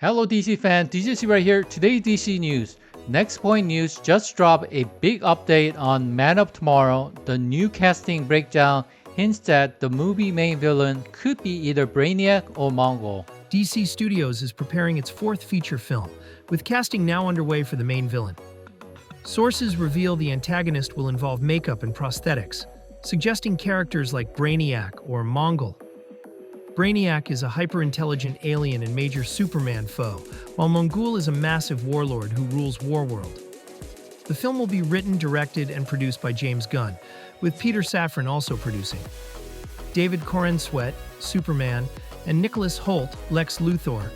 Hello DC fan, Djustsee right here. Today DC News. Next Point News just dropped a big update on Man of Tomorrow. The new casting breakdown hints that the movie main villain could be either Brainiac or Mongul. DC Studios is preparing its fourth feature film, with casting now underway for the main villain. Sources reveal the antagonist will involve makeup and prosthetics, suggesting characters like Brainiac or Mongul. Brainiac is a hyper-intelligent alien and major Superman foe, while Mongul is a massive warlord who rules Warworld. The film will be written, directed, and produced by James Gunn, with Peter Safran also producing. David Corenswet, Superman, and Nicholas Hoult, Lex Luthor,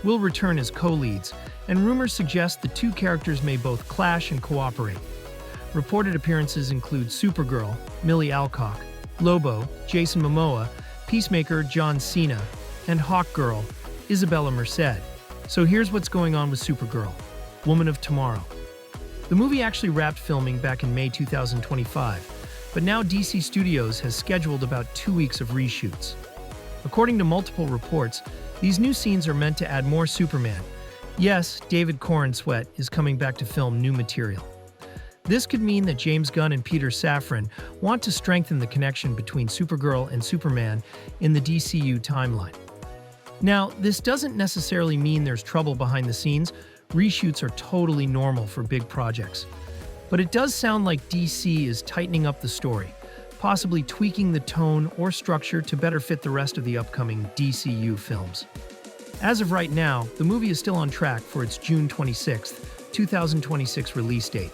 will return as co-leads, and rumors suggest the two characters may both clash and cooperate. Reported appearances include Supergirl, Millie Alcock, Lobo, Jason Momoa, Peacemaker John Cena, and Hawkgirl, Isabella Merced. So here's what's going on with Supergirl, Woman of Tomorrow. The movie actually wrapped filming back in May 2025, but now DC Studios has scheduled about 2 weeks of reshoots. According to multiple reports, these new scenes are meant to add more Superman. Yes, David Corenswet is coming back to film new material. This could mean that James Gunn and Peter Safran want to strengthen the connection between Supergirl and Superman in the DCU timeline. Now, this doesn't necessarily mean there's trouble behind the scenes. Reshoots are totally normal for big projects. But it does sound like DC is tightening up the story, possibly tweaking the tone or structure to better fit the rest of the upcoming DCU films. As of right now, the movie is still on track for its June 26, 2026 release date.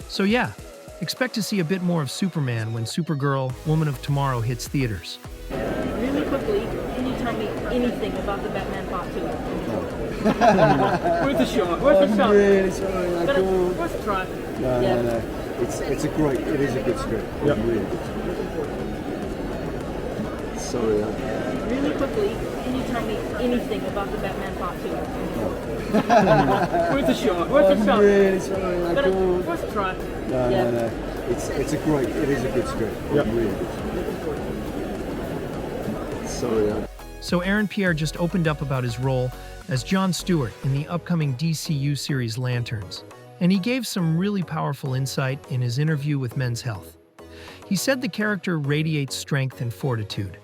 So yeah, expect to see a bit more of Superman when Supergirl, Woman of Tomorrow hits theaters. Really quickly, can you tell me anything about the Batman Part 2? Worth a shot. Worth a shot. Really sorry, I can't. Worth a try. No. It is a good script. Yep. Really good. Sorry. Really quickly, can you tell me anything about the Batman Part 2? Worth a shot. Worth a shot. Really sorry, I can't. Worth a try. No. It is a good script. Yep. Really good. Sorry. So Aaron Pierre just opened up about his role as John Stewart in the upcoming DCU series Lanterns, and he gave some really powerful insight in his interview with Men's Health. He said the character radiates strength and fortitude,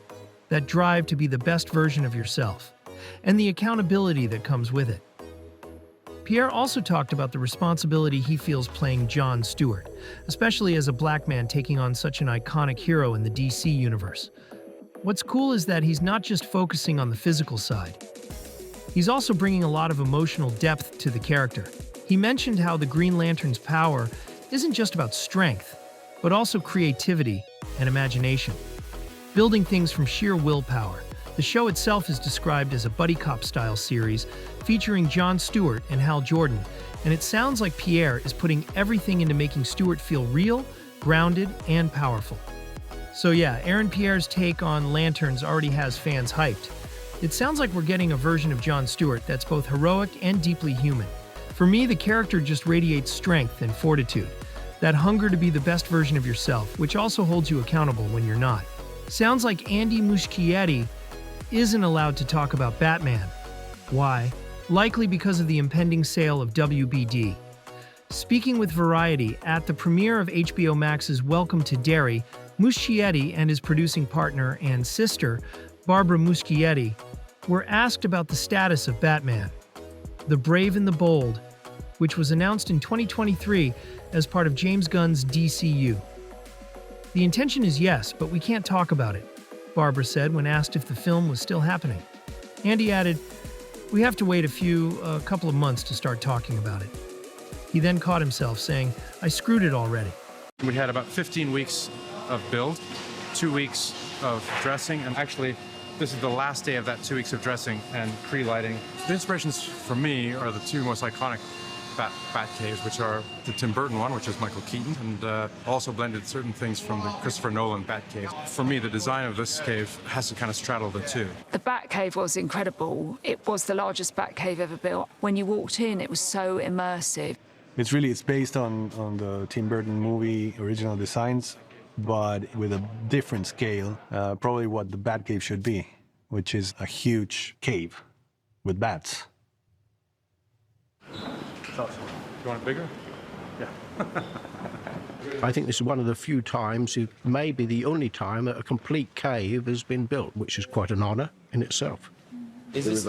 that drive to be the best version of yourself, and the accountability that comes with it. Pierre also talked about the responsibility he feels playing John Stewart, especially as a black man taking on such an iconic hero in the DC universe. What's cool is that he's not just focusing on the physical side. He's also bringing a lot of emotional depth to the character. He mentioned how the Green Lantern's power isn't just about strength, but also creativity and imagination, building things from sheer willpower. The show itself is described as a buddy cop-style series featuring John Stewart and Hal Jordan, and it sounds like Pierre is putting everything into making Stewart feel real, grounded, and powerful. So yeah, Aaron Pierre's take on Lanterns already has fans hyped. It sounds like we're getting a version of John Stewart that's both heroic and deeply human. For me, the character just radiates strength and fortitude, that hunger to be the best version of yourself, which also holds you accountable when you're not. Sounds like Andy Muschietti isn't allowed to talk about Batman. Why? Likely because of the impending sale of WBD. Speaking with Variety at the premiere of HBO Max's Welcome to Derry, Muschietti and his producing partner and sister, Barbara Muschietti, were asked about the status of Batman, The Brave and the Bold, which was announced in 2023 as part of James Gunn's DCU. The intention is yes, but we can't talk about it, Barbara said when asked if the film was still happening. Andy added, "We have to wait a couple of months to start talking about it." He then caught himself saying, "I screwed it already." We had about 15 weeks of build, 2 weeks of dressing, and actually this is the last day of that 2 weeks of dressing and pre-lighting. The inspirations for me are the two most iconic Bat caves, which are the Tim Burton one, which is Michael Keaton, and also blended certain things from the Christopher Nolan Bat cave. For me, the design of this cave has to kind of straddle the two. The Bat Cave was incredible. It was the largest Bat Cave ever built. When you walked in, it was so immersive. It's based on the Tim Burton movie original designs, but with a different scale, probably what the Bat Cave should be, which is a huge cave with bats. thought so. You want it bigger? Yeah. I think this is one of the few times, it may be the only time, that a complete cave has been built, which is quite an honour in itself. Is this